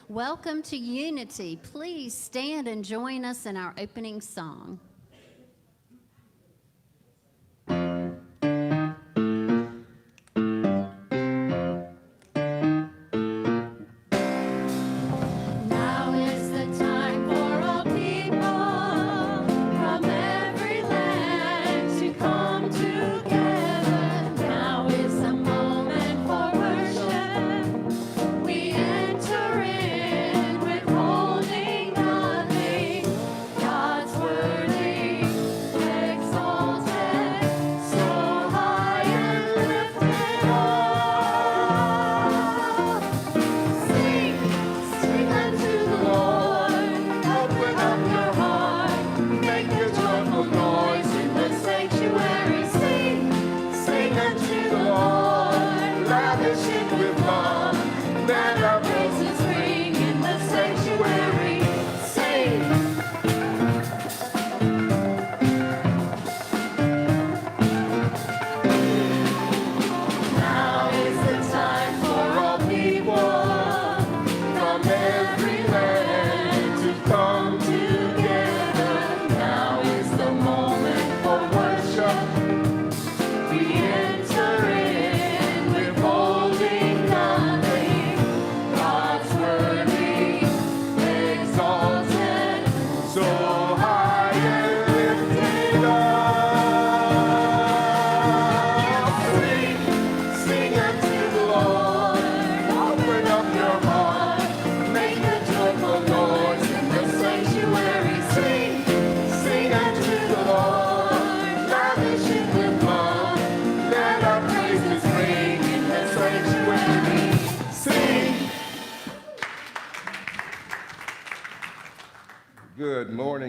Welcome to Unity. Please stand and join us in our opening song.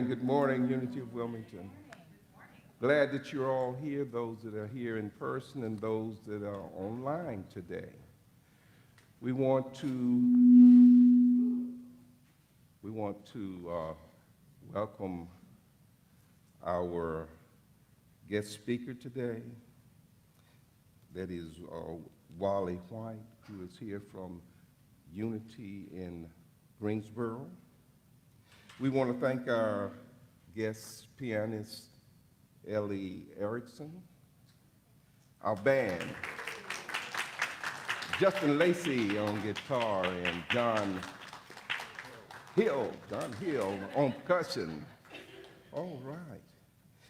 Good morning, Unity of Wilmington. Glad that you're all here, those that are here in person and those that are online today. We want to welcome our guest speaker today. That is Wally White, who is here from Unity in Greensboro. We want to thank our guest pianist, Ellie Erickson, our band, Justin Lacey on guitar, and John Hill on percussion. All right.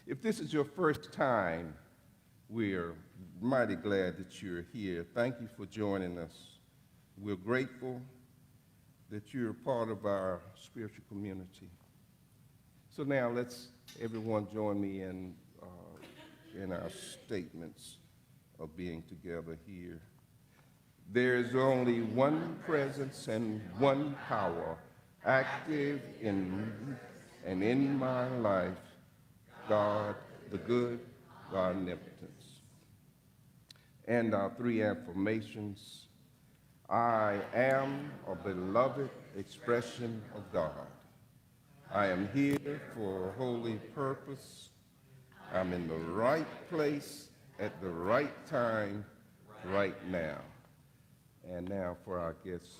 If this is your first time, we're mighty glad that you're here. Thank you for joining us. We're grateful that you're part of our spiritual community. So now let's everyone join me in our statements of being together here. There is only one presence and one power active in and in my life, God the good, God omnipotence. And our three affirmations. I am a beloved expression of God. I am here for a holy purpose. I'm in the right place at the right time, right now. And now for our guest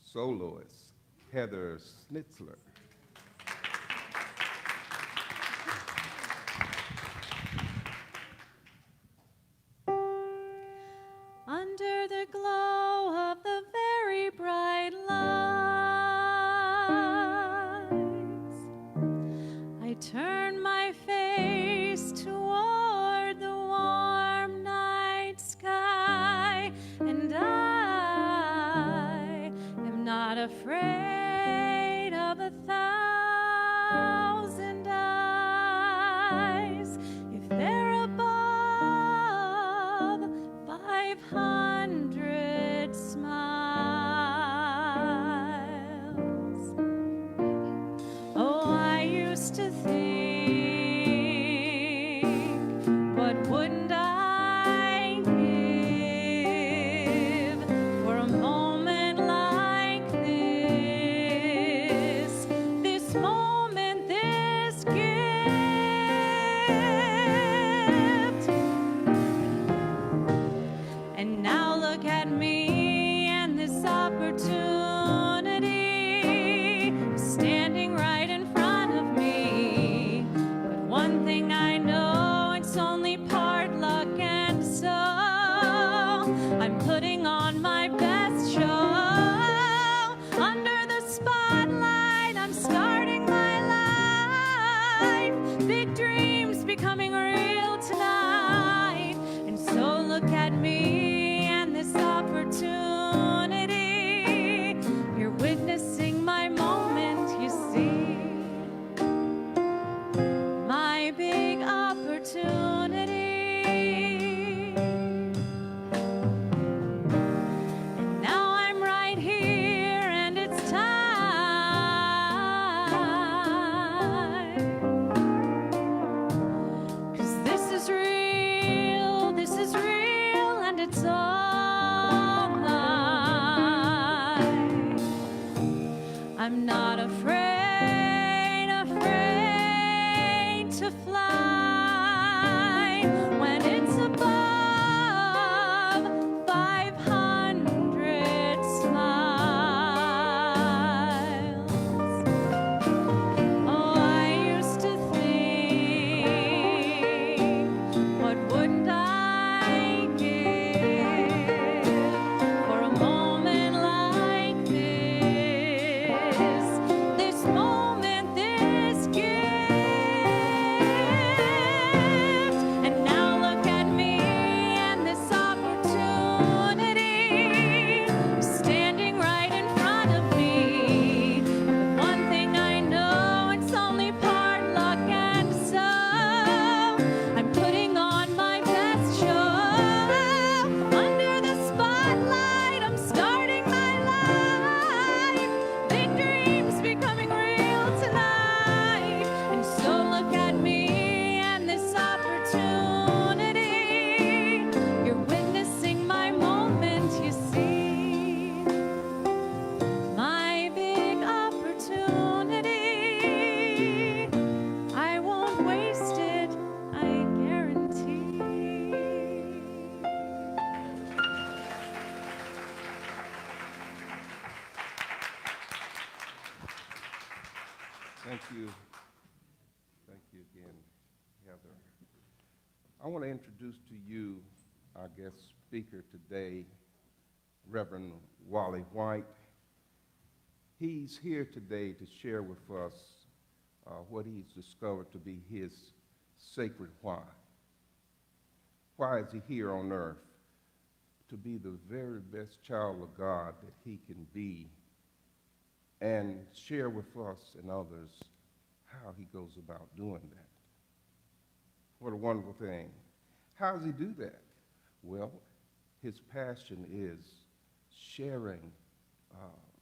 soloist, Heather Schnitzler. Under the glow of the very bright lights, I turn my face toward the warm night sky, and I am not afraid of 1,000 eyes if they're above 500 smiles. Oh, I used to think, what wouldn't I give for a moment like this? I'm not afraid to fly when it's above 500 miles. Oh, I used to think, what wouldn't I give for a moment like this moment, this gift. And now look at me and this opportunity standing right in front of me. But one thing I know, it's only part luck, and so I'm putting on my best show. Under the spotlight, I'm starting my life. Big dreams becoming real tonight. And so look at me and this opportunity. You're witnessing my moment, you see. My big opportunity. I won't waste it, I guarantee. Thank you. Thank you again, Heather. I want to introduce to you our guest speaker today, Reverend Wally White. He's here today to share with us what he's discovered to be his sacred why. Why is he here on earth? To be the very best child of God that he can be, and share with us and others how he goes about doing that. What a wonderful thing. How does he do that? Well, his passion is sharing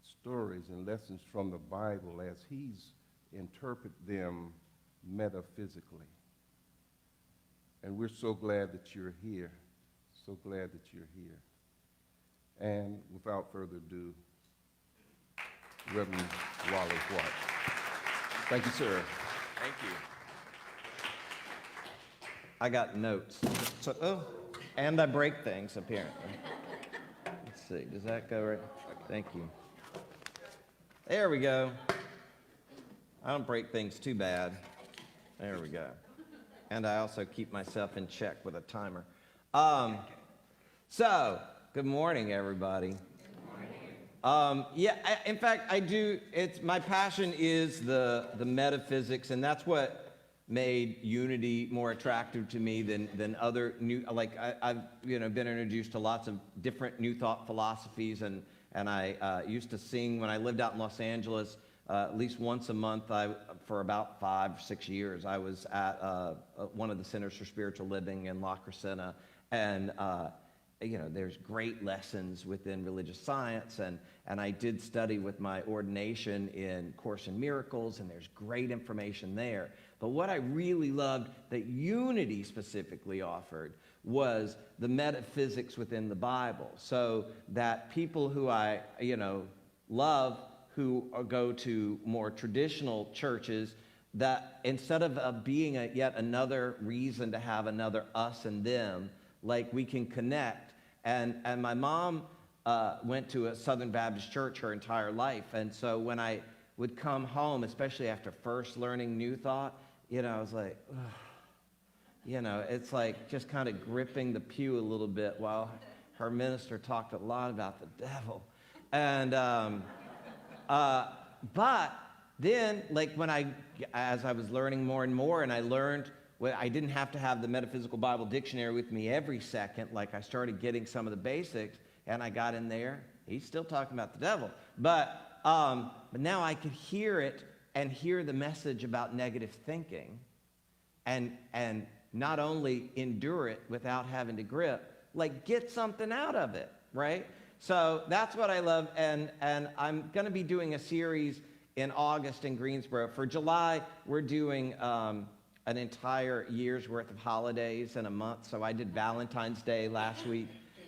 stories and lessons from the Bible as he's interpret them metaphysically. And we're so glad that you're here. So glad that you're here. And without further ado, Reverend Wally White. Thank you, sir. Thank you. I got notes. So, and I break things, apparently. Let's see, does that go right? Thank you. There we go. I don't break things too bad. There we go. And I also keep myself in check with a timer. So, good morning, everybody. In fact, I do. It's my passion is the metaphysics, and that's what made Unity more attractive to me than other new. Like I've been introduced to lots of different New Thought philosophies, and I used to sing when I lived out in Los Angeles. At least once a month, for about 5 or 6 years, I was at one of the Centers for Spiritual Living in La Crescenta, and there's great lessons within religious science, and I did study with my ordination in Course in Miracles, and there's great information there. But what I really loved that Unity specifically offered was the metaphysics within the Bible, so that people who I love, who go to more traditional churches, that instead of being yet another reason to have another us and them, like we can connect. And my mom went to a Southern Baptist church her entire life. And so when I would come home, especially after first learning New Thought, I was like, ugh. It's like just kind of gripping the pew a little bit while her minister talked a lot about the devil. And, but then, like as I was learning more and more, and I learned, I didn't have to have the Metaphysical Bible Dictionary with me every second. Like I started getting some of the basics, and I got in there. He's still talking about the devil, but now I could hear it and hear the message about negative thinking, and not only endure it without having to grip, like get something out of it, right? So that's what I love, and I'm going to be doing a series in August in Greensboro. For July, we're doing an entire year's worth of holidays in a month. So I did Valentine's Day last week,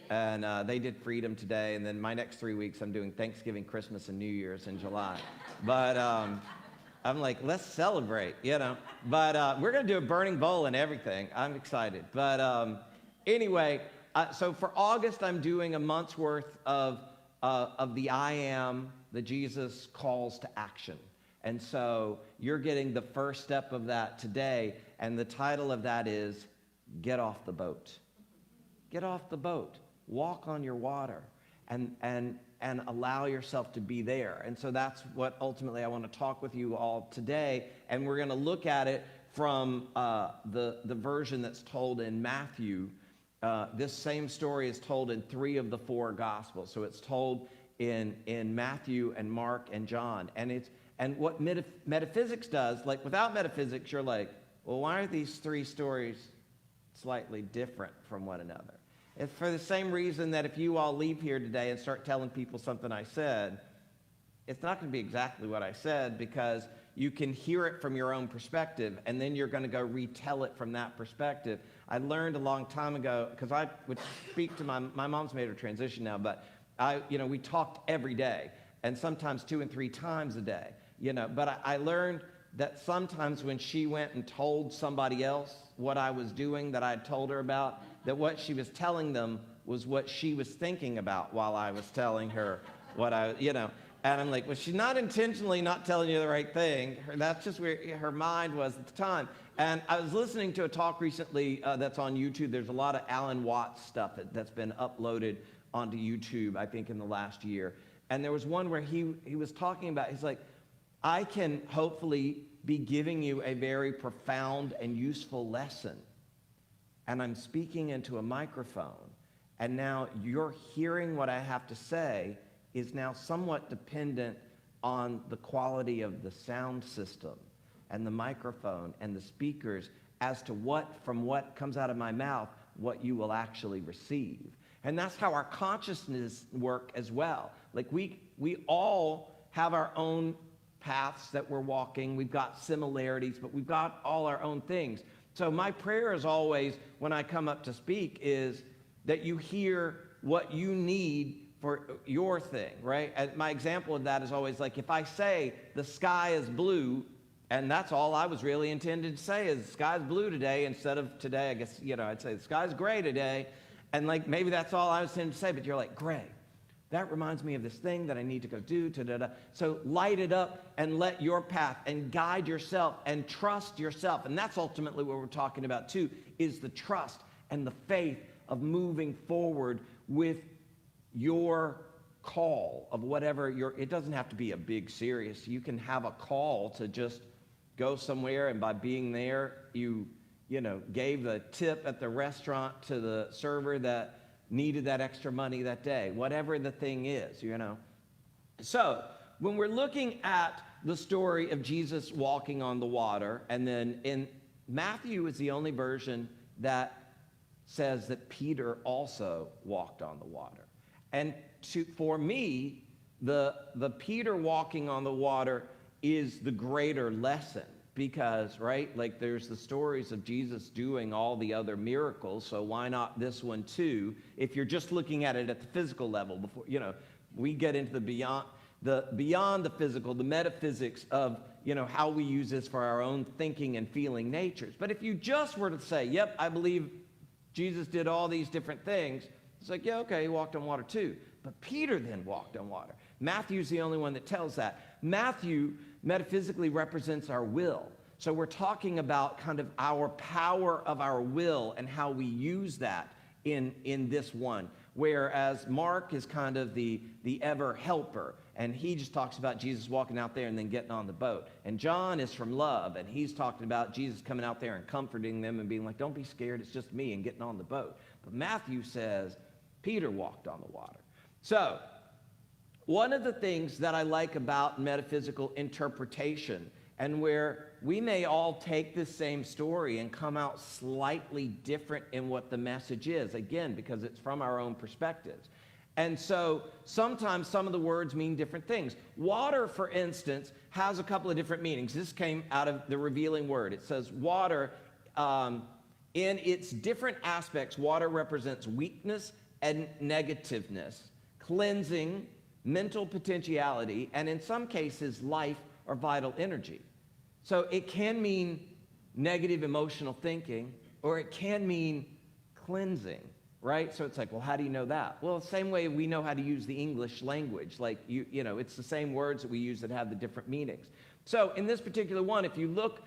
And they did Freedom today, and then my next 3 weeks I'm doing Thanksgiving, Christmas, and New Year's in July. But I'm like, let's celebrate, you know. But we're going to do a burning bowl and everything. I'm excited. But anyway, so for August, I'm doing a month's worth of the I Am, the Jesus calls to action. And so you're getting the first step of that today, and the title of that is Get Off the Boat. Get off the boat. Walk on your water and allow yourself to be there. And so that's what ultimately I want to talk with you all today. And we're going to look at it from the version that's told in Matthew. This same story is told in 3 of the 4 Gospels. So it's told in Matthew and Mark and John. And what metaphysics does, like without metaphysics, you're like, well, why are these 3 stories slightly different from one another? It's for the same reason that if you all leave here today and start telling people something I said, it's not going to be exactly what I said, because you can hear it from your own perspective, and then you're going to go retell it from that perspective. I learned a long time ago, because I would speak to my mom's made her transition now, but we talked every day, and sometimes 2 and 3 times a day, but I learned that sometimes when she went and told somebody else what I was doing that I had told her about, that what she was telling them was what she was thinking about while I was telling her what and I'm like, well, she's not intentionally not telling you the right thing. That's just where her mind was at the time. And I was listening to a talk recently that's on YouTube. There's a lot of Alan Watts stuff that's been uploaded onto YouTube, I think, in the last year. And there was one where he was talking about, he's like, I can hopefully be giving you a very profound and useful lesson. And I'm speaking into a microphone. And now you're hearing what I have to say is now somewhat dependent on the quality of the sound system and the microphone and the speakers as to what comes out of my mouth, what you will actually receive. And that's how our consciousness work as well. Like we all have our own paths that we're walking. We've got similarities, but we've got all our own things. So my prayer is always, when I come up to speak, is that you hear what you need for your thing, right? And my example of that is always like, if I say the sky is blue, and that's all I was really intended to say is the sky's blue today, instead of today, I guess, I'd say the sky's gray today. And like, maybe that's all I was intended to say, but you're like, gray. That reminds me of this thing that I need to go do. So light it up and let your path and guide yourself and trust yourself. And that's ultimately what we're talking about too, is the trust and the faith of moving forward with your call of whatever it doesn't have to be a big serious. You can have a call to just go somewhere, and by being there, you gave a tip at the restaurant to the server that needed that extra money that day, whatever the thing is, So when we're looking at the story of Jesus walking on the water, and then in Matthew is the only version that says that Peter also walked on the water. And for me, the Peter walking on the water is the greater lesson. Because, right, like there's the stories of Jesus doing all the other miracles, so why not this one too? If you're just looking at it at the physical level, before we get into the beyond the physical, the metaphysics of how we use this for our own thinking and feeling natures. But if you just were to say, yep, I believe Jesus did all these different things, it's like, yeah, okay, he walked on water too. But Peter then walked on water. Matthew's the only one that tells that. Matthew metaphysically represents our will. So we're talking about kind of our power of our will and how we use that in this one. Whereas Mark is kind of the ever helper, and he just talks about Jesus walking out there and then getting on the boat. And John is from love, and he's talking about Jesus coming out there and comforting them and being like, don't be scared, it's just me, and getting on the boat. But Matthew says Peter walked on the water. So one of the things that I like about metaphysical interpretation, and where we may all take this same story and come out slightly different in what the message is, again, because it's from our own perspectives. And so sometimes some of the words mean different things. Water, for instance, has a couple of different meanings. This came out of the Revealing Word. It says water, in its different aspects, water represents weakness and negativeness, cleansing mental potentiality, and in some cases, life or vital energy. So it can mean negative emotional thinking, or it can mean cleansing, right? So it's like, well, how do you know that? Well, the same way we know how to use the English language. Like, you know, it's the same words that we use that have the different meanings. So in this particular one, if you look,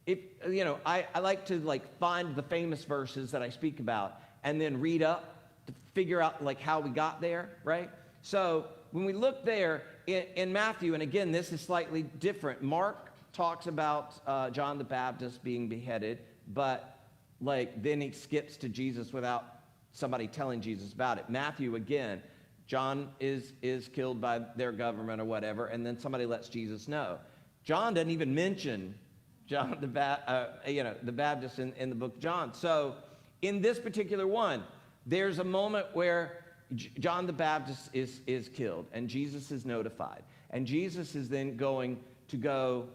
I like to like find the famous verses that I speak about and then read up to figure out like how we got there, right? So when we look there in Matthew, and again, this is slightly different. Mark talks about John the Baptist being beheaded, but like then he skips to Jesus without somebody telling Jesus about it. Matthew, again, John is killed by their government or whatever, and then somebody lets Jesus know. John doesn't even mention John the Baptist in the book of John. So in this particular one, there's a moment where John the Baptist is killed, and Jesus is notified. And Jesus is then going to go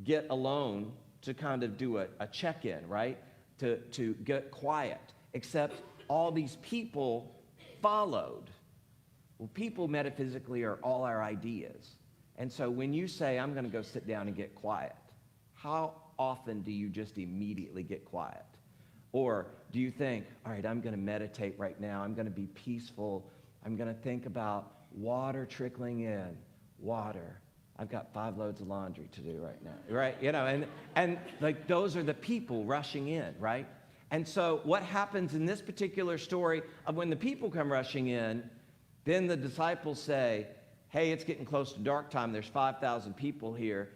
get alone to kind of do a check-in, right? To get quiet. Except all these people followed. Well, people metaphysically are all our ideas. And so when you say, I'm going to go sit down and get quiet, how often do you just immediately get quiet? Or do you think, all right, I'm going to meditate right now. I'm going to be peaceful. I'm going to think about water trickling in. Water. I've got 5 loads of laundry to do right now, right? You know, and like those are the people rushing in, right? And so what happens in this particular story of when the people come rushing in, then the disciples say, hey, it's getting close to dark time. There's 5,000 people here.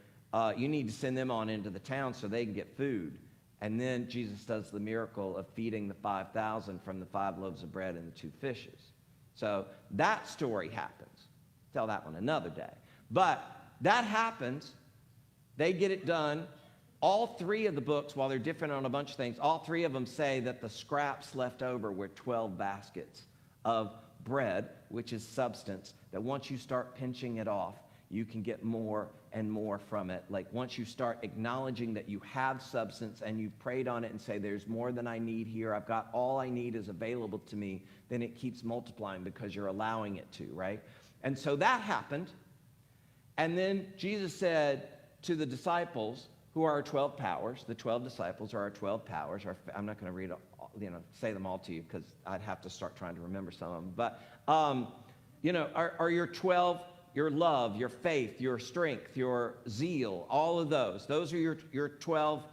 You need to send them on into the town so they can get food. And then Jesus does the miracle of feeding the 5,000 from the 5 loaves of bread and the 2 fishes. So that story happens. Tell that one another day. But that happens. They get it done. All 3 of the books, while they're different on a bunch of things, all 3 of them say that the scraps left over were 12 baskets of bread, which is substance, that once you start pinching it off, you can get more and more from it. Like once you start acknowledging that you have substance and you've prayed on it and say, there's more than I need here, I've got all I need is available to me, then it keeps multiplying because you're allowing it to, right? And so that happened. And then Jesus said to the disciples, who are our 12 powers, the 12 disciples are our 12 powers. I'm not going to read, say them all to you because I'd have to start trying to remember some of them. But, are your 12, your love, your faith, your strength, your zeal, all of those. Those are your 12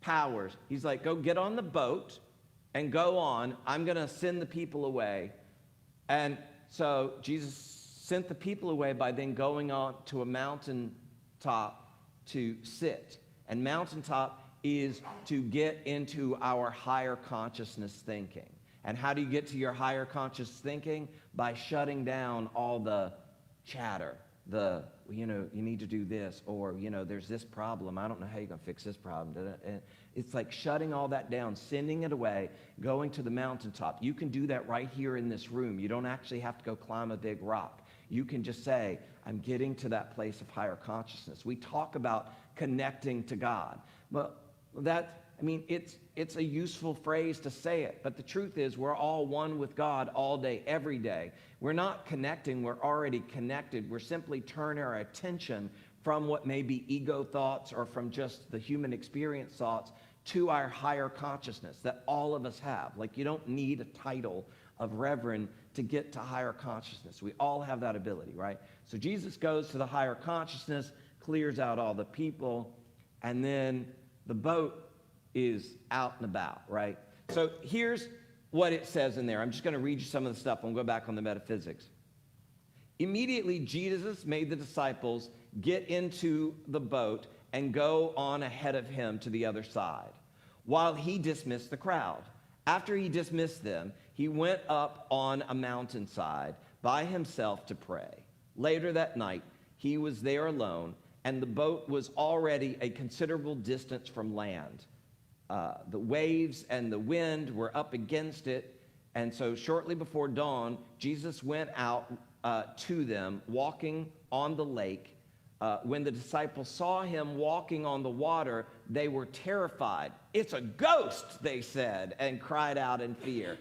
powers. He's like, go get on the boat and go on. I'm going to send the people away. And so Jesus sent the people away by then going on to a mountaintop to sit. And mountaintop is to get into our higher consciousness thinking. And how do you get to your higher conscious thinking? By shutting down all the chatter, you need to do this, or, there's this problem. I don't know how you're going to fix this problem. And it's like shutting all that down, sending it away, going to the mountaintop. You can do that right here in this room. You don't actually have to go climb a big rock. You can just say, I'm getting to that place of higher consciousness. We talk about connecting to God. But it's a useful phrase to say it. But the truth is we're all one with God all day, every day. We're not connecting. We're already connected. We're simply turning our attention from what may be ego thoughts or from just the human experience thoughts to our higher consciousness that all of us have. Like you don't need a title of reverend to get to higher consciousness. We all have that ability, right? So Jesus goes to the higher consciousness, clears out all the people, and then the boat is out and about, right? So here's what it says in there. I'm just going to read you some of the stuff. I'll go back on the metaphysics. Immediately, Jesus made the disciples get into the boat and go on ahead of him to the other side, while he dismissed the crowd. After he dismissed them, he went up on a mountainside by himself to pray. Later that night, he was there alone, and the boat was already a considerable distance from land. The waves and the wind were up against it, and so shortly before dawn, Jesus went out to them, walking on the lake. When the disciples saw him walking on the water, they were terrified. "It's a ghost," they said, and cried out in fear.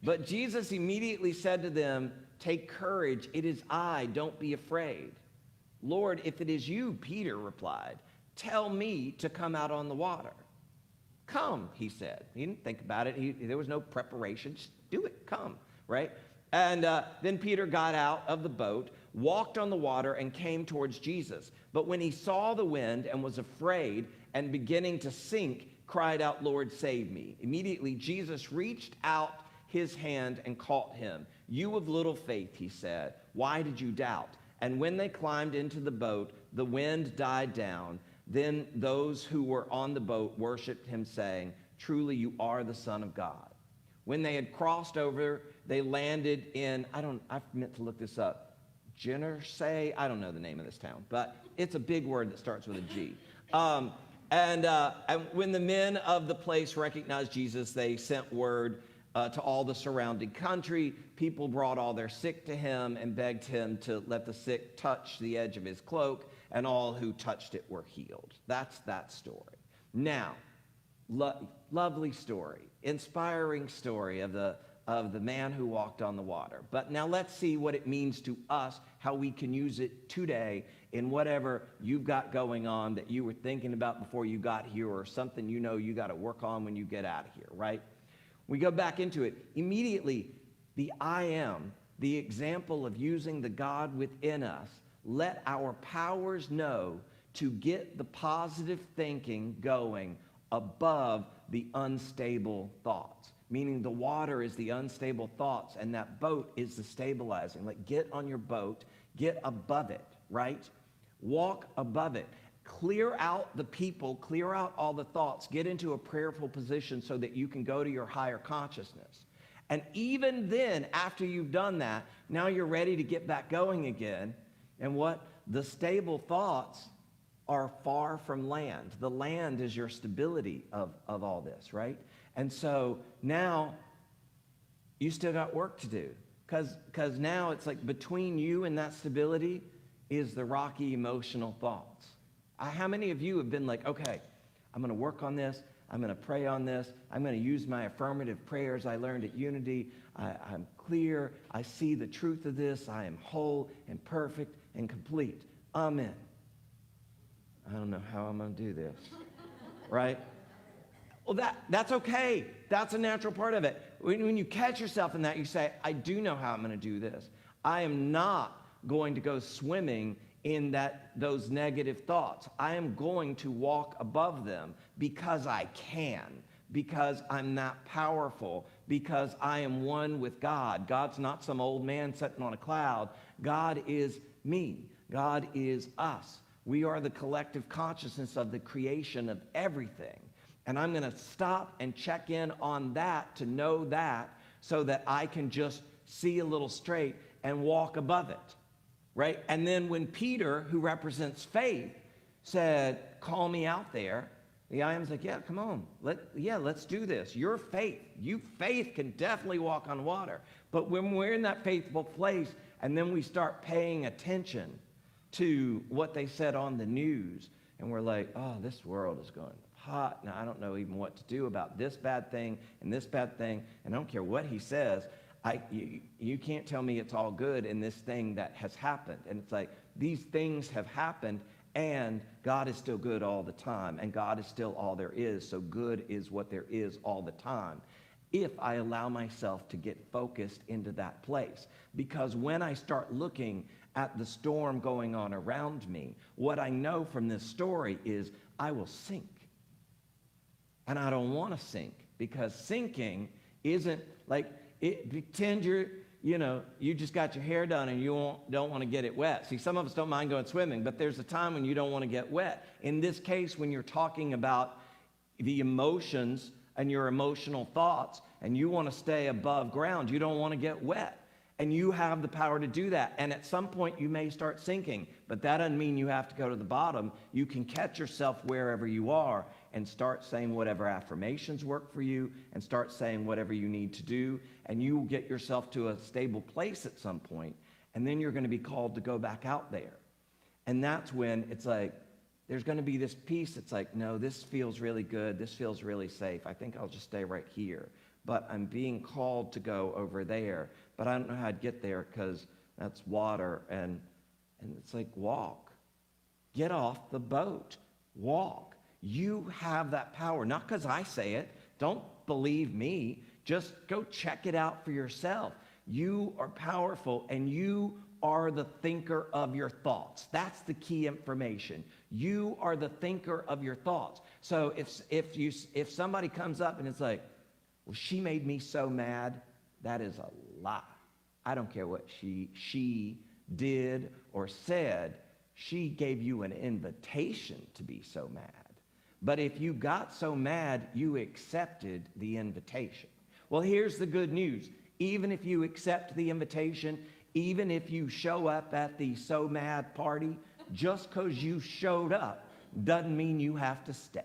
But Jesus immediately said to them, "Take courage, it is I, don't be afraid." "Lord, if it is you," Peter replied, "tell me to come out on the water." "Come," he said. He didn't think about it. There was no preparation. Just do it. Come, right? And then Peter got out of the boat, walked on the water, and came towards Jesus. But when he saw the wind and was afraid and beginning to sink, cried out, "Lord, save me." Immediately Jesus reached out his hand and caught him. "You of little faith," he said, "why did you doubt?" And when they climbed into the boat, the wind died down. Then those who were on the boat worshiped him, saying, "Truly you are the Son of God." When they had crossed over, they landed in, I meant to look this up, Gennesaret, I don't know the name of this town, but it's a big word that starts with a G. And when the men of the place recognized Jesus, they sent word to all the surrounding country. People brought all their sick to him and begged him to let the sick touch the edge of his cloak, and all who touched it were healed. That's that story. Now, lovely story, inspiring story of the man who walked on the water. But now let's see what it means to us, how we can use it today in whatever you've got going on that you were thinking about before you got here, or something you know you got to work on when you get out of here, right? We go back into it. Immediately, the I am, the example of using the God within us, let our powers know to get the positive thinking going above the unstable thoughts. Meaning the water is the unstable thoughts, and that boat is the stabilizing. Like, get on your boat, get above it, right? Walk above it. Clear out the people, clear out all the thoughts, get into a prayerful position so that you can go to your higher consciousness. And even then, after you've done that, now you're ready to get back going again. And what? The stable thoughts are far from land. The land is your stability of all this, right? And so now you still got work to do, because now it's like between you and that stability is the rocky emotional thoughts. How many of you have been like, okay, I'm going to work on this, I'm going to pray on this, I'm going to use my affirmative prayers I learned at Unity, I'm clear, I see the truth of this, I am whole and perfect and complete. Amen. I don't know how I'm going to do this, right? Well, that's okay. That's a natural part of it. When you catch yourself in that, you say, I do know how I'm going to do this. I am not going to go swimming in those negative thoughts. I am going to walk above them because I can, because I'm that powerful, because I am one with God. God's not some old man sitting on a cloud. God is me. God is us. We are the collective consciousness of the creation of everything. And I'm going to stop and check in on that to know that, so that I can just see a little straight and walk above it, right? And then when Peter, who represents faith, said, call me out there, the I am's like, yeah, come on. Let's do this. Your faith, faith can definitely walk on water. But when we're in that faithful place and then we start paying attention to what they said on the news, and we're like, oh, this world is going hot. Now, I don't know even what to do about this bad thing and this bad thing, and I don't care what he says. You can't tell me it's all good in this thing that has happened. And it's like, these things have happened, and God is still good all the time, and God is still all there is, so good is what there is all the time, if I allow myself to get focused into that place. Because when I start looking at the storm going on around me, what I know from this story is I will sink. And I don't want to sink, because sinking isn't like, pretend you just got your hair done and you don't want to get it wet. See, some of us don't mind going swimming, but there's a time when you don't want to get wet. In this case, when you're talking about the emotions and your emotional thoughts, and you want to stay above ground, you don't want to get wet. And you have the power to do that. And at some point, you may start sinking, but that doesn't mean you have to go to the bottom. You can catch yourself wherever you are and start saying whatever affirmations work for you, and start saying whatever you need to do, and you will get yourself to a stable place at some point, and then you're going to be called to go back out there. And that's when it's like, there's going to be this piece that's like, no, this feels really good, this feels really safe, I think I'll just stay right here. but I'm being called to go over there, but I don't know how to get there because that's water. And it's like, walk. Get off the boat. Walk. You have that power, not because I say it. Don't believe me. Just go check it out for yourself. You are powerful, and you are the thinker of your thoughts. That's the key information. You are the thinker of your thoughts. So if somebody comes up and it's like, well, she made me so mad, that is a lie. I don't care what she did or said. She gave you an invitation to be so mad. But if you got so mad, you accepted the invitation. Well, here's the good news. Even if you accept the invitation, even if you show up at the so mad party, just because you showed up doesn't mean you have to stay.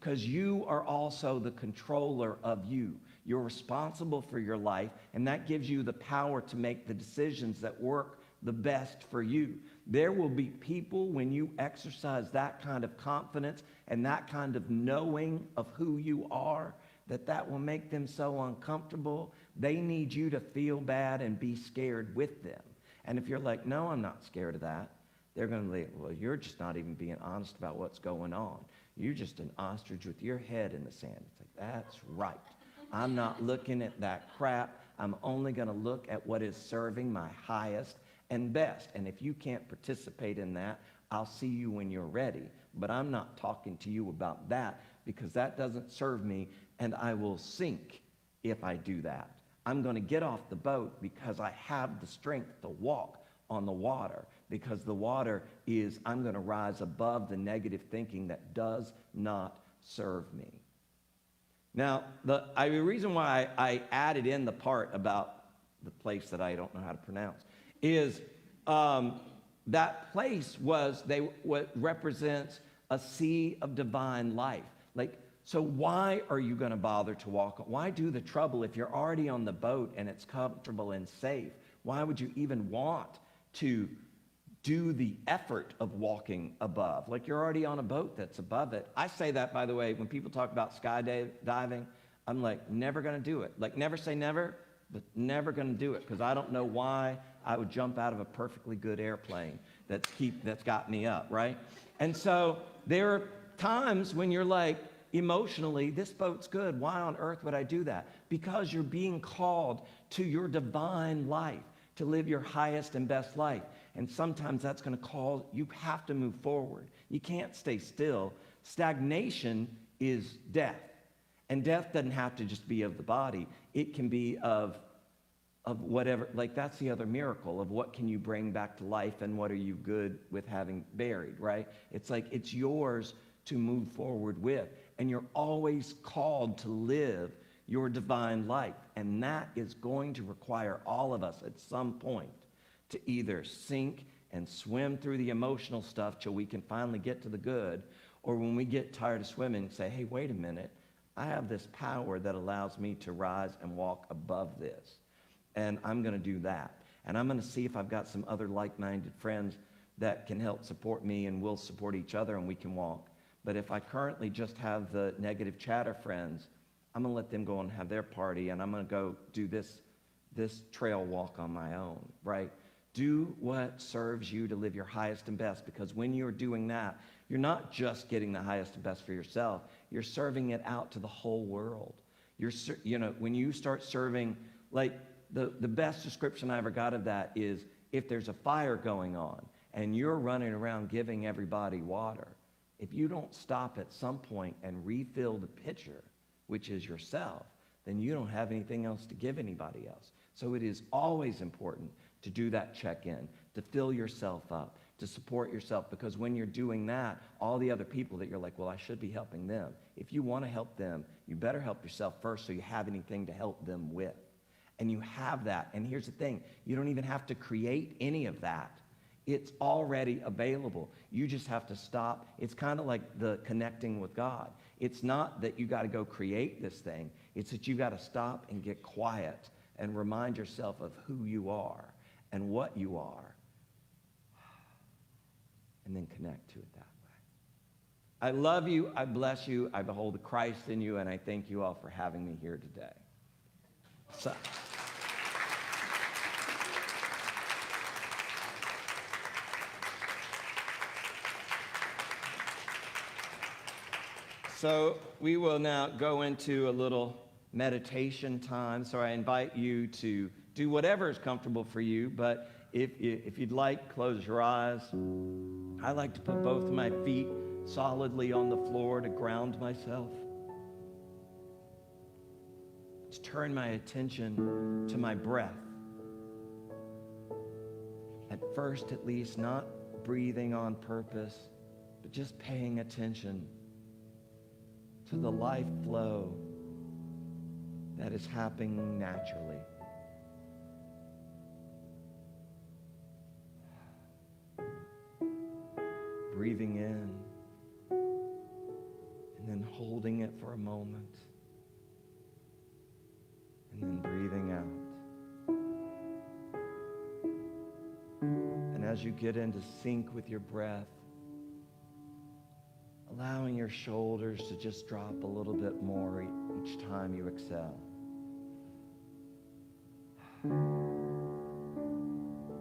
Because you are also the controller of you. You're responsible for your life, and that gives you the power to make the decisions that work the best for you. There will be people, when you exercise that kind of confidence and that kind of knowing of who you are, that will make them so uncomfortable. They need you to feel bad and be scared with them. And if you're like, no, I'm not scared of that, they're going to be, well, you're just not even being honest about what's going on. You're just an ostrich with your head in the sand. It's like, that's right. I'm not looking at that crap. I'm only going to look at what is serving my highest and best. And if you can't participate in that, I'll see you when you're ready. But I'm not talking to you about that, because that doesn't serve me, and I will sink if I do that. I'm going to get off the boat because I have the strength to walk on the water, because the water is, I'm going to rise above the negative thinking that does not serve me. Now, the reason why I added in the part about the place that I don't know how to pronounce is that place what represents a sea of divine life. Like, so why are you going to bother to walk? Why do the trouble if you're already on the boat and it's comfortable and safe? Why would you even want to do the effort of walking above? Like, you're already on a boat that's above it. I say that, by the way, when people talk about skydiving, I'm like, never going to do it. Like, never say never, but never going to do it, because I don't know why I would jump out of a perfectly good airplane that's got me up, right? And so there are times when you're like, emotionally, this boat's good. Why on earth would I do that? Because you're being called to your divine life, to live your highest and best life. And sometimes that's going to call, you have to move forward. You can't stay still. Stagnation is death. And death doesn't have to just be of the body. It can be of whatever, like, that's the other miracle of what can you bring back to life and what are you good with having buried, right? It's like, it's yours to move forward with. And you're always called to live your divine life. And that is going to require all of us at some point to either sink and swim through the emotional stuff till we can finally get to the good, or when we get tired of swimming, say, hey, wait a minute, I have this power that allows me to rise and walk above this. And I'm going to do that. And I'm going to see if I've got some other like-minded friends that can help support me, and we'll support each other and we can walk. But if I currently just have the negative chatter friends, I'm going to let them go and have their party, and I'm going to go do this trail walk on my own, right? Do what serves you to live your highest and best, because when you're doing that, you're not just getting the highest and best for yourself. You're serving it out to the whole world. When you start serving, like, the best description I ever got of that is if there's a fire going on and you're running around giving everybody water, if you don't stop at some point and refill the pitcher, which is yourself, then you don't have anything else to give anybody else. So it is always important to do that check-in, to fill yourself up, to support yourself, because when you're doing that, all the other people that you're like, well, I should be helping them. If you want to help them, you better help yourself first so you have anything to help them with. And you have that. And here's the thing, you don't even have to create any of that. It's already available. You just have to stop. It's kind of like the connecting with God. It's not that you got to go create this thing. It's that you got to stop and get quiet and remind yourself of who you are and what you are, and then connect to it that way. I love you. I bless you. I behold the Christ in you, and I thank you all for having me here today. So we will now go into a little meditation time. So I invite you to do whatever is comfortable for you, but if you'd like, close your eyes. I like to put both of my feet solidly on the floor to ground myself. To turn my attention to my breath. At first, at least, not breathing on purpose, but just paying attention to the life flow that is happening naturally. Breathing in and then holding it for a moment and then breathing out. And as you get into sync with your breath, allowing your shoulders to just drop a little bit more each time you exhale.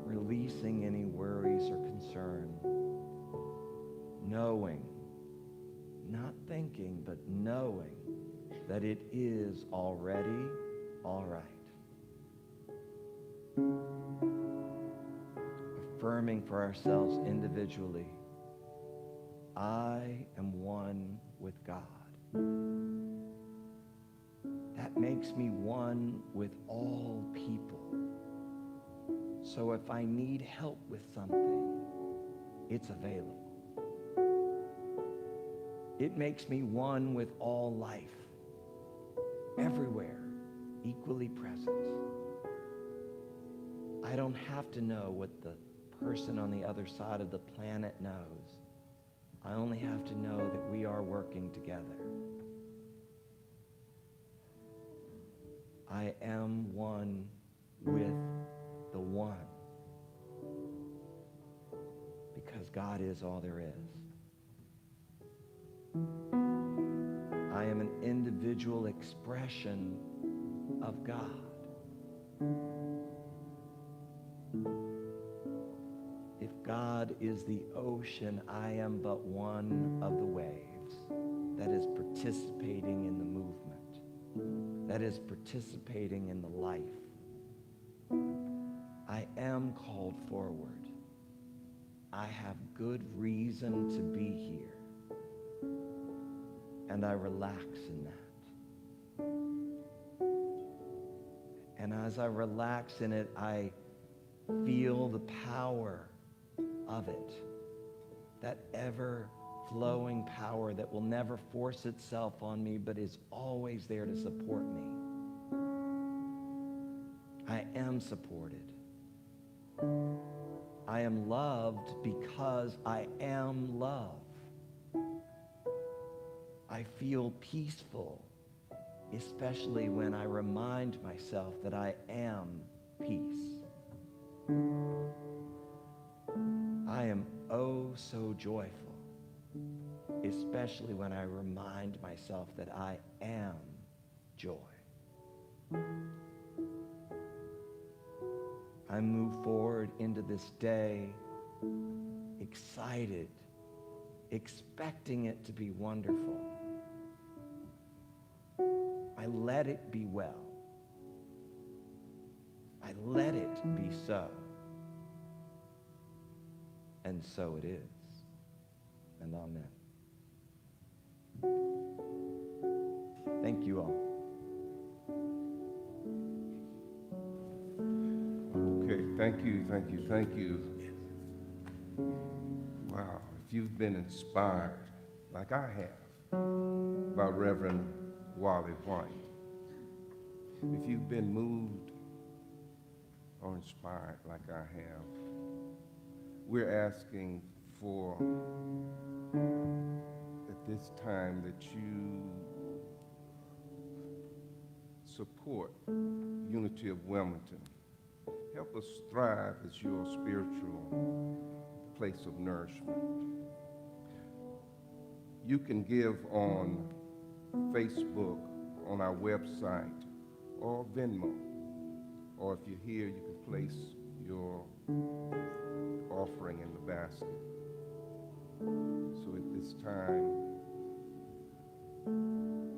Releasing any worries or concern. Knowing, not thinking, but knowing that it is already all right. Affirming for ourselves individually, I am one with God. That makes me one with all people. So if I need help with something, it's available. It makes me one with all life, everywhere, equally present. I don't have to know what the person on the other side of the planet knows. I only have to know that we are working together. I am one with the one. Because God is all there is. I am an individual expression of God. If God is the ocean, I am but one of the waves that is participating in the movement, that is participating in the life. I am called forward. I have good reason to be here. And I relax in that. And as I relax in it, I feel the power of it. That ever-flowing power that will never force itself on me, but is always there to support me. I am supported. I am loved because I am love. I feel peaceful, especially when I remind myself that I am peace. I am oh so joyful, especially when I remind myself that I am joy. I move forward into this day excited, expecting it to be wonderful. I let it be well. I let it be so. And so it is. And amen. Thank you all. Okay, thank you, thank you, thank you. Wow, if you've been inspired, like I have, by Reverend Wally White, if you've been moved or inspired like I have, we're asking for, at this time, that you support Unity of Wilmington. Help us thrive as your spiritual place of nourishment. You can give on Facebook, on our website, or Venmo. Or if you're here, you can place your offering in the basket. So at this time,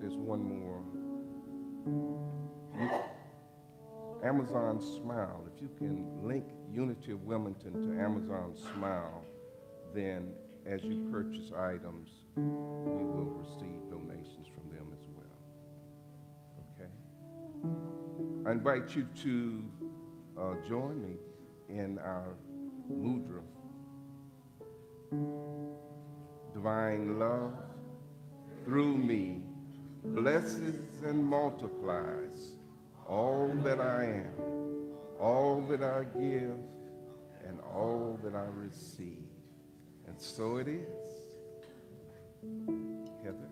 there's one more. Amazon Smile. If you can link Unity of Wilmington to Amazon Smile, then as you purchase items, we will receive donations from them as well. Okay? I invite you to join me in our mudra. Divine love through me blesses and multiplies all that I am, all that I give, and all that I receive. And so it is. Heather.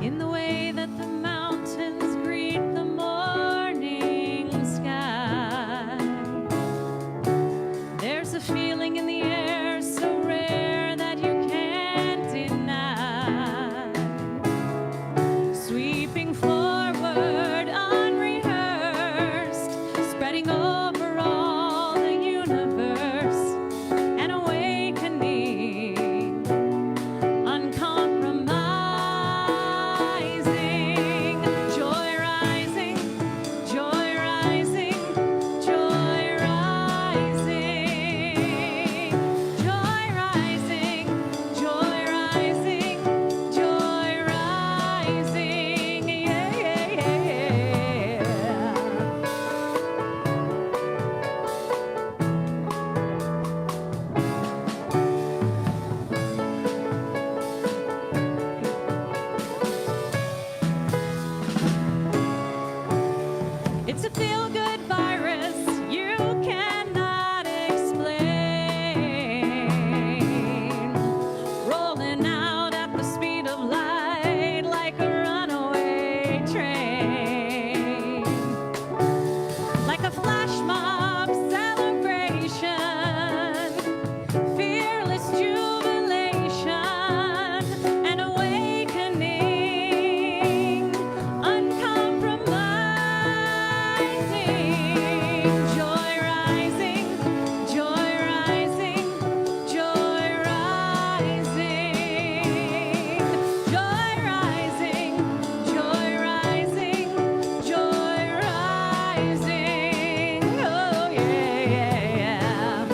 In the way that the mountains greet the morning sky, there's a feeling in the air so rare that you can't deny. Sweeping forward unrehearsed, spreading over all the universe, an awakening, uncompromising, joy rising, joy rising, joy rising, joy rising, joy rising, joy rising, yeah, yeah, yeah. It's a feel-good virus you cannot explain, rolling out at the speed of light like a runaway train, like a flash mob celebration, fearless jubilation, an awakening, uncompromising, joy rising, joy rising, joy rising, joy rising, joy rising, joy rising, oh yeah, yeah, yeah.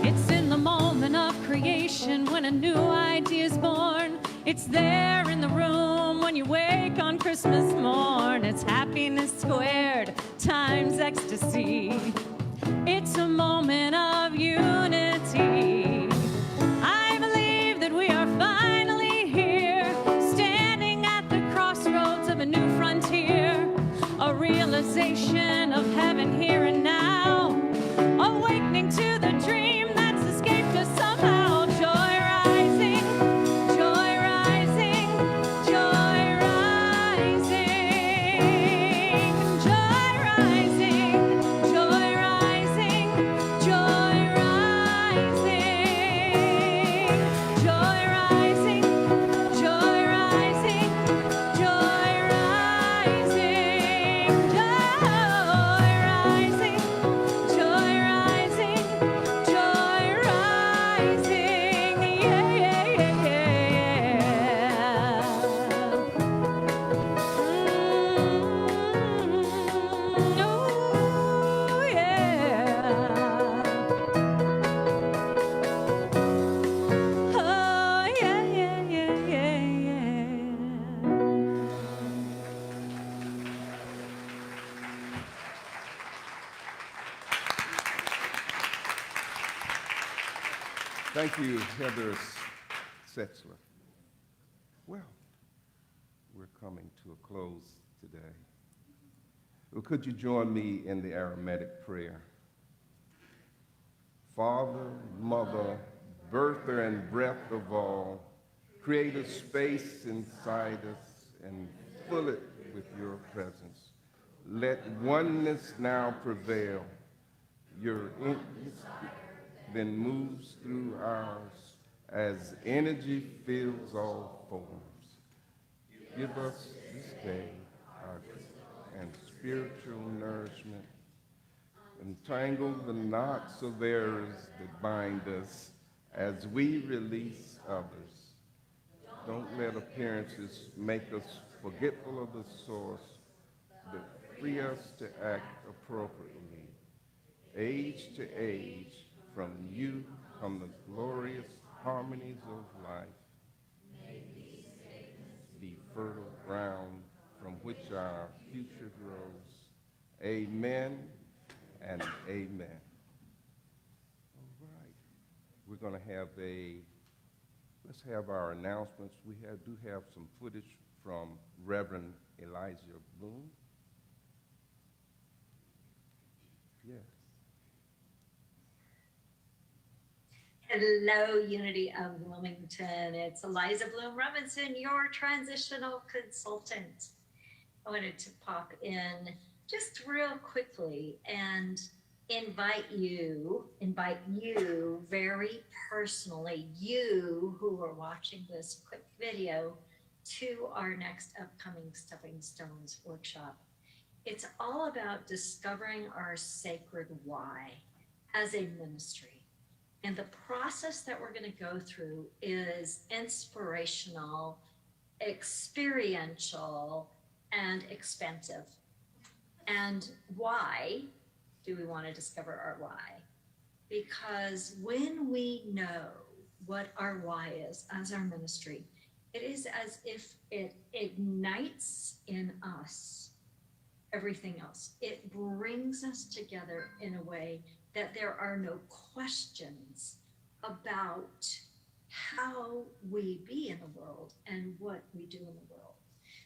It's in the moment of creation when a new idea is born. It's there in the room when you wake on Christmas morn. It's happiness squared times ecstasy. It's a moment of unity. I believe that we are finally here, standing at the crossroads of a new frontier, a realization of heaven here and now, awakening to the dream that's escaped us somehow. Joy rising, joy rising, joy rising, joy rising, joy rising, joy rising, joy rising, joy rising, joy rising, joy rising, joy rising, Thank you, Heather Setzler. Well, we're coming to a close today. Well, could you join me in the Aromatic prayer? Father, Mother, birther and breath of all, create a space inside us and fill it with your presence. Let oneness now prevail. Your then moves through ours as energy fills all forms. Give us this day our and spiritual nourishment. Untangle the knots of errors that bind us as we release others. Don't let appearances make us forgetful of the source, but free us to act appropriately. Age to age, from you come the glorious harmonies of life. May these statements be fertile ground from which our future grows. Amen and amen. All right. We're going to have let's have our announcements. We do have some footage from Reverend Elijah Bloom. Yes. Hello, Unity of Bloomington. It's Eliza Bloom Robinson, your transitional consultant. I wanted to pop in just real quickly and invite you very personally, you who are watching this quick video, to our next upcoming Stepping Stones workshop. It's all about discovering our sacred why as a ministry. And the process that we're going to go through is inspirational, experiential, and expansive. And why do we want to discover our why? Because when we know what our why is as our ministry, it is as if it ignites in us everything else. It brings us together in a way that there are no questions about how we be in the world and what we do in the world.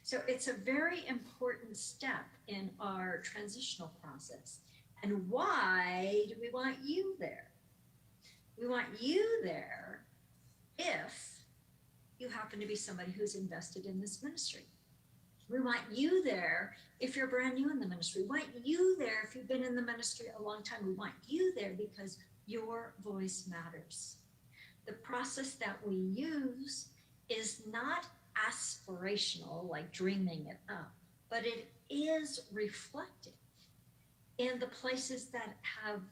So it's a very important step in our transitional process. And why do we want you there? We want you there if you happen to be somebody who's invested in this ministry. We want you there if you're brand new in the ministry. We want you there if you've been in the ministry a long time. We want you there because your voice matters. The process that we use is not aspirational, like dreaming it up, but it is reflective in the places that have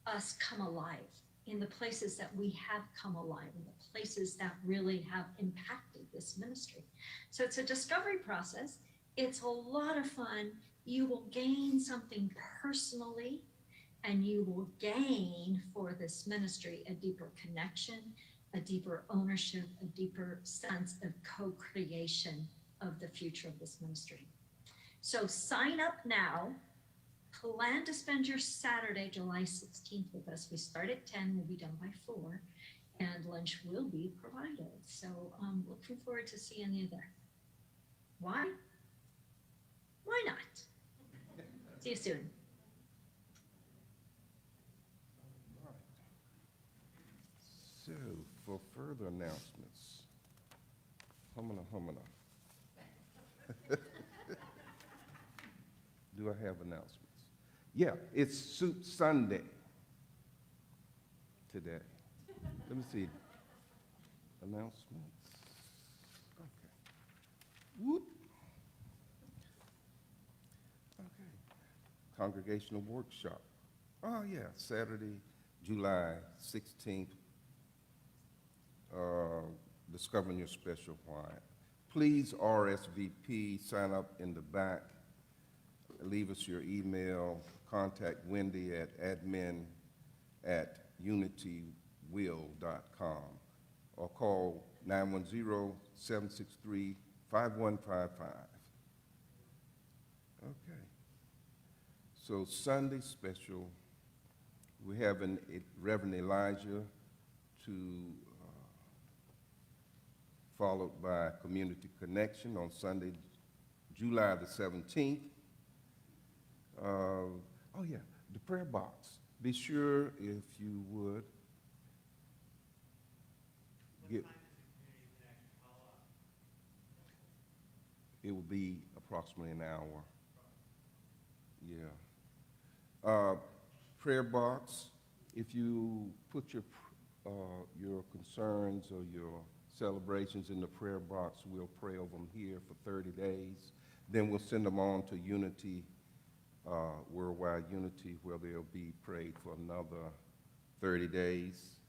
us come alive, in the places that we have come alive, in the places that really have impacted this ministry. So it's a discovery process. It's a lot of fun. You will gain something personally, and you will gain for this ministry a deeper connection, a deeper ownership, a deeper sense of co-creation of the future of this ministry. So sign up now. Plan to spend your Saturday, July 16th with us. We start at 10, we'll be done by 4, and lunch will be provided. So I'm looking forward to seeing you there. Why? Why not? See you soon. So, for further announcements, humana. Do I have announcements? Yeah, it's Soup Sunday today. Let me see. Announcements. Okay. Whoop. Okay. Congregational workshop. Oh, yeah, Saturday, July 16th. Discovering your special why. Please RSVP, sign up in the back. Leave us your email. Contact Wendy at admin@unitywill.com or call 910-763-5155. Okay. So Sunday special, we have Reverend Elijah followed by Community Connection on Sunday, July the 17th. Oh yeah, the prayer box. Be sure if you would get. It will be approximately an hour. Yeah. Prayer box. If you put your concerns or your celebrations in the prayer box, we'll pray over them here for 30 days. Then we'll send them on to Unity, Worldwide Unity, where they'll be prayed for another 30 days.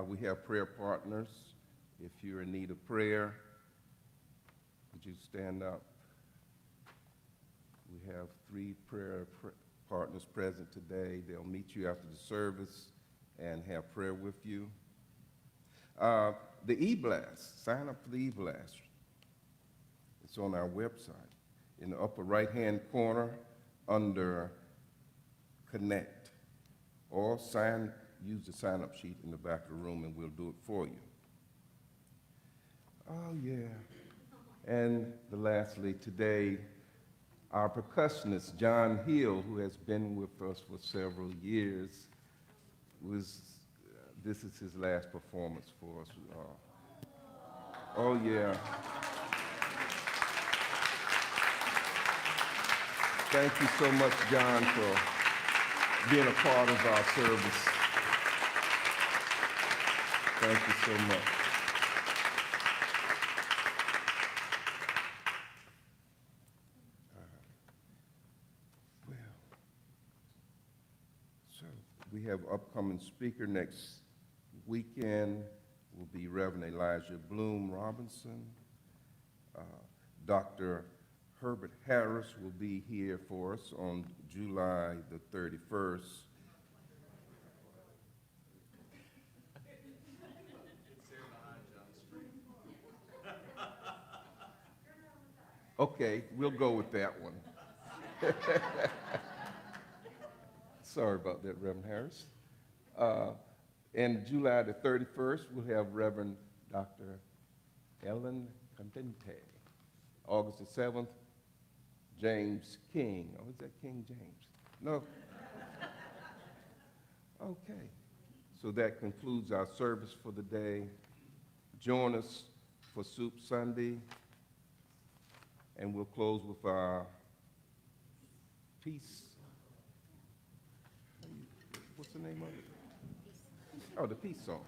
We have prayer partners. If you're in need of prayer, would you stand up? We have 3 prayer partners present today. They'll meet you after the service and have prayer with you. The e-blast, sign up for the e-blast. It's on our website. In the upper right-hand corner under Connect. Or use the sign-up sheet in the back of the room and we'll do it for you. Oh, yeah. And lastly, today, our percussionist, John Hill, who has been with us for several years, this is his last performance for us. Oh, yeah. Thank you so much, John, for being a part of our service. Thank you so much. We have upcoming speaker next weekend will be Reverend Elijah Bloom Robinson. Dr. Herbert Harris will be here for us on July the 31st. Okay, we'll go with that one. Sorry about that, Reverend Harris. And July the 31st, we'll have Reverend Dr. Ellen Contente. August the 7th, James King. Oh, is that King James? No. Okay. So that concludes our service for the day. Join us for Soup Sunday. And we'll close with our peace. What's the name of it? Oh, the peace song.